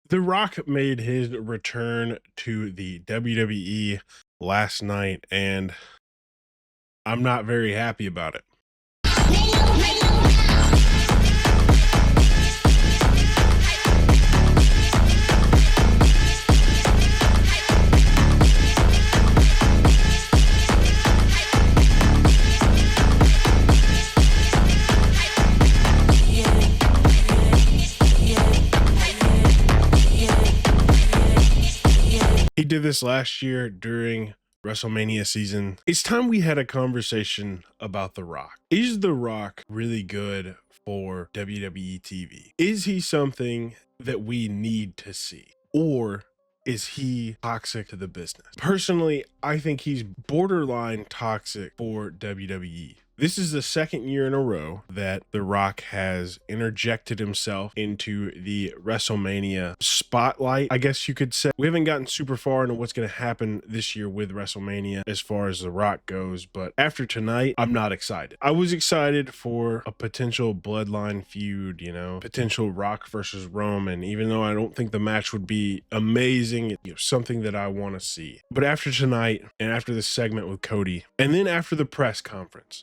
The Rock made his return to the WWE last night, and I'm not very happy about it. He did this last year during WrestleMania season. It's time we had a conversation about The Rock. Is The Rock really good for WWE TV? Is he something that we need to see? Or is he toxic to the business? Personally, I think he's borderline toxic for WWE. This is the second year in a row that The Rock has interjected himself into the WrestleMania spotlight, I guess you could say. We haven't gotten super far into what's going to happen this year with WrestleMania as far as The Rock goes, but after tonight, I'm not excited. I was excited for a potential bloodline feud, potential Rock versus Roman, even though I don't think the match would be amazing, something that I want to see. But after tonight, and after this segment with Cody, and then after the press conference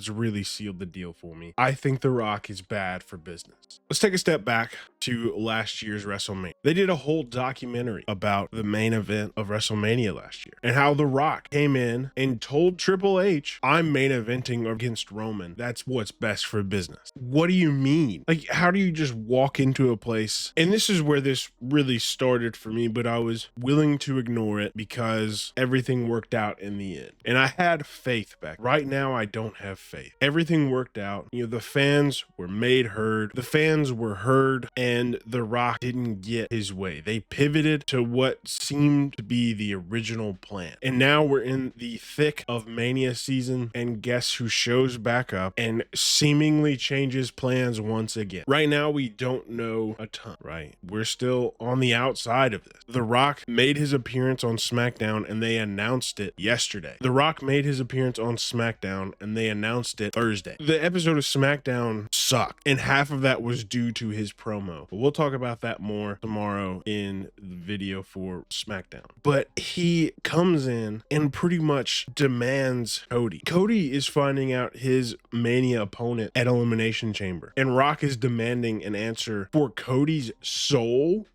really sealed the deal for me. I think The Rock is bad for business. Let's take a step back to last year's WrestleMania. They did a whole documentary about the main event of WrestleMania last year and how The Rock came in and told Triple H, I'm main eventing against Roman. That's what's best for business. What do you mean? Like, how do you just walk into a place? And this is where this really started for me, but I was willing to ignore it because everything worked out in the end. And I had faith back. Right now, I don't have faith. Everything worked out. The fans were made heard. The fans were heard, and The Rock didn't get his way. They pivoted to what seemed to be the original plan. And now we're in the thick of Mania season, and guess who shows back up and seemingly changes plans once again? Right now, we don't know a ton, right? We're still on the outside of this. The Rock made his appearance on Smackdown, and they announced it yesterday. The Rock made his appearance on Smackdown, and they announced it Thursday. The episode of Smackdown sucked, and half of that was due to his promo. But we'll talk about that more tomorrow in the video for Smackdown. But he comes in and pretty much demands Cody. Cody is finding out his Mania opponent at Elimination Chamber, and Rock is demanding an answer for Cody's soul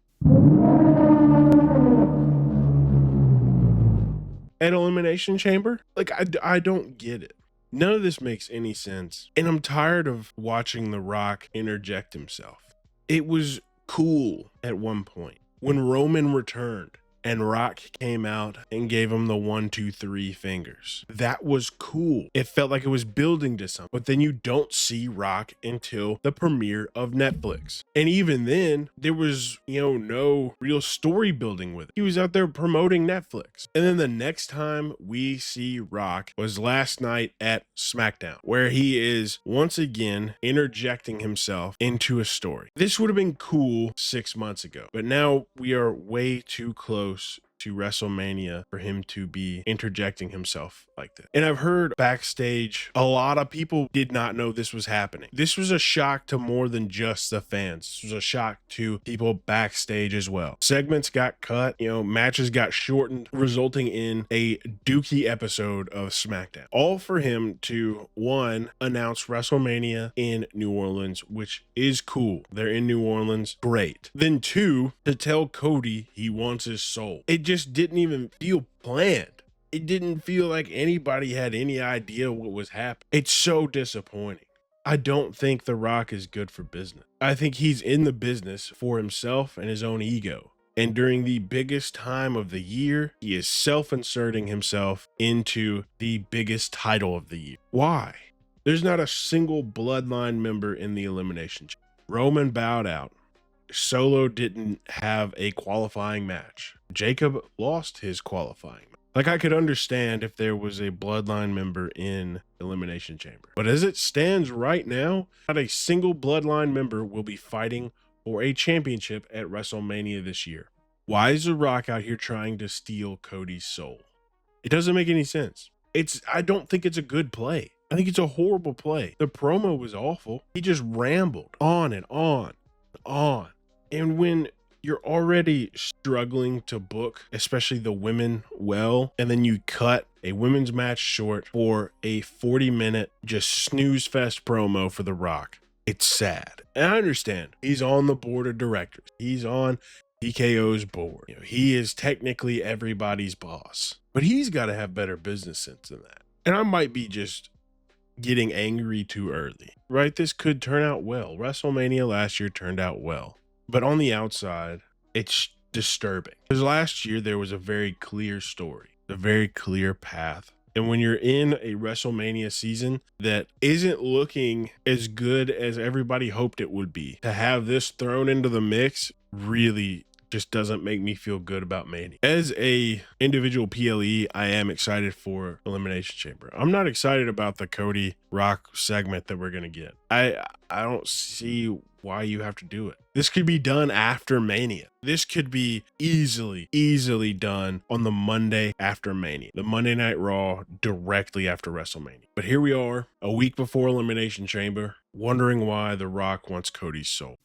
at Elimination Chamber. Like, I don't get it. None of this makes any sense. And I'm tired of watching The Rock interject himself. It was cool at one point when Roman returned and Rock came out and gave him the 1, 2, 3 fingers. That was cool. It felt like it was building to something. But then you don't see Rock until the premiere of Netflix. And even then, there was, no real story building with it. He was out there promoting Netflix. And then the next time we see Rock was last night at Smackdown, where he is once again interjecting himself into a story. This would have been cool 6 months ago, but now we are way too close to WrestleMania for him to be interjecting himself like that. And I've heard backstage, a lot of people did not know this was happening. This was a shock to more than just the fans. This was a shock to people backstage as well. Segments got cut, matches got shortened, resulting in a dookie episode of Smackdown. All for him to, one, announce WrestleMania in New Orleans, which is cool. They're in New Orleans. Great. Then two, to tell Cody he wants his soul. It just didn't even feel planned. It didn't feel like anybody had any idea what was happening. It's so disappointing. I don't think The Rock is good for business. I think he's in the business for himself and his own ego. And during the biggest time of the year, he is self-inserting himself into the biggest title of the year. Why? There's not a single bloodline member in the Elimination Chamber. Roman bowed out. Solo didn't have a qualifying match. Jacob lost his qualifying match. Like, I could understand if there was a bloodline member in Elimination Chamber. But as it stands right now, not a single bloodline member will be fighting for a championship at WrestleMania this year. Why is The Rock out here trying to steal Cody's soul? It doesn't make any sense. I don't think it's a good play. I think it's a horrible play. The promo was awful. He just rambled on and on and on. And when you're already struggling to book, especially the women, well, and then you cut a women's match short for a 40-minute just snooze fest promo for The Rock. It's sad. And I understand he's on the board of directors. He's on TKO's board. You know, he is technically everybody's boss, but he's got to have better business sense than that. And I might be just getting angry too early, right? This could turn out well. WrestleMania last year turned out well, but on the outside, it's disturbing because last year there was a very clear story, a very clear path. And when you're in a WrestleMania season that isn't looking as good as everybody hoped it would be, to have this thrown into the mix really just doesn't make me feel good about Mania. As a individual PLE, I am excited for Elimination Chamber. I'm not excited about the Cody Rock segment that we're going to get. I don't see why you have to do it. This could be done after Mania. This could be easily done on the Monday after Mania, the Monday Night Raw directly after WrestleMania. But here we are, a week before Elimination Chamber, wondering why The Rock wants Cody's soul.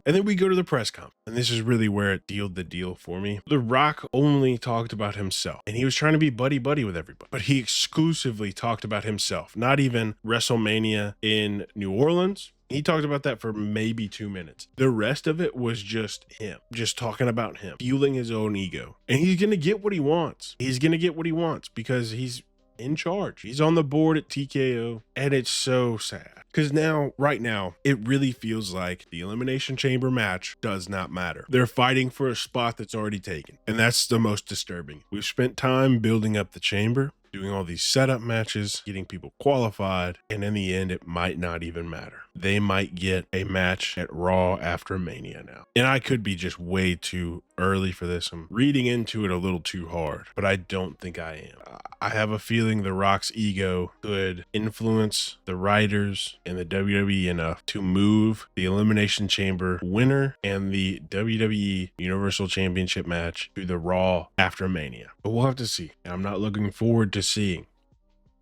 And then we go to the press conference, and this is really where it sealed the deal for me. The Rock only talked about himself, and he was trying to be buddy-buddy with everybody, but he exclusively talked about himself, not even WrestleMania in New Orleans. He talked about that for maybe 2 minutes. The rest of it was just him, just talking about him, fueling his own ego. And he's going to get what he wants. He's going to get what he wants because he's in charge. He's on the board at TKO, and it's so sad. Because right now, it really feels like the Elimination Chamber match does not matter. They're fighting for a spot that's already taken, and that's the most disturbing. We've spent time building up the chamber, doing all these setup matches, getting people qualified, and in the end, it might not even matter. They might get a match at Raw after Mania now. And I could be just way too early for this. I'm reading into it a little too hard, but I don't think I am. I have a feeling The Rock's ego could influence the writers and the WWE enough to move the Elimination Chamber winner and the WWE Universal Championship match to the Raw after Mania. But we'll have to see. And I'm not looking forward to seeing.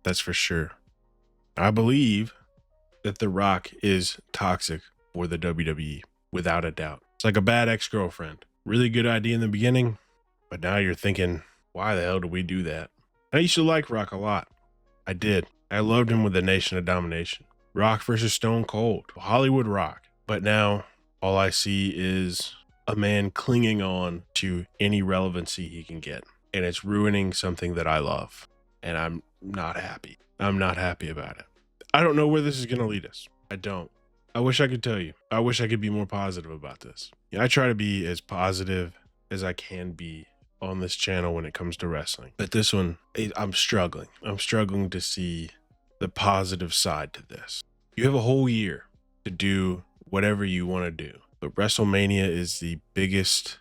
That's for sure. I believe that The Rock is toxic for the WWE, without a doubt. It's like a bad ex-girlfriend. Really good idea in the beginning, but now you're thinking, why the hell did we do that? I used to like Rock a lot. I did. I loved him with the Nation of Domination. Rock versus Stone Cold. Hollywood Rock. But now all I see is a man clinging on to any relevancy he can get. And it's ruining something that I love. And I'm not happy. I'm not happy about it. I don't know where this is going to lead us. I don't. I wish I could tell you. I wish I could be more positive about this. I try to be as positive as I can be on this channel when it comes to wrestling. But this one, I'm struggling. I'm struggling to see the positive side to this. You have a whole year to do whatever you want to do. But WrestleMania is the biggest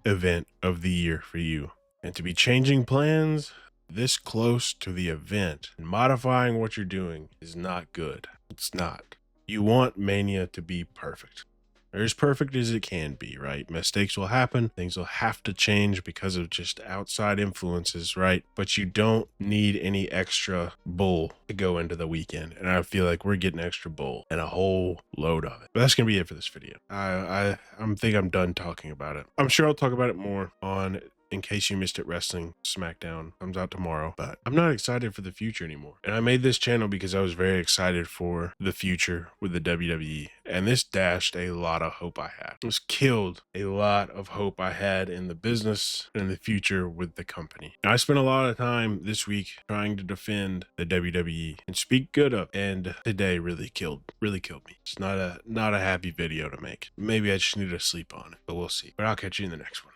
event of the year for you. And to be changing plans this close to the event and modifying what you're doing is not good. It's not. You want Mania to be perfect. Or as perfect as it can be, right? Mistakes will happen. Things will have to change because of just outside influences, right? But you don't need any extra bull to go into the weekend. And I feel like we're getting extra bull and a whole load of it. But that's going to be it for this video. I think I'm done talking about it. I'm sure I'll talk about it more on In Case You Missed It Wrestling. Smackdown comes out tomorrow, but I'm not excited for the future anymore. And I made this channel because I was very excited for the future with the WWE. And this dashed a lot of hope I had. This killed a lot of hope I had in the business and in the future with the company. And I spent a lot of time this week trying to defend the WWE and speak good of, and today really killed me. It's not a happy video to make. Maybe I just need to sleep on it, but we'll see. But I'll catch you in the next one.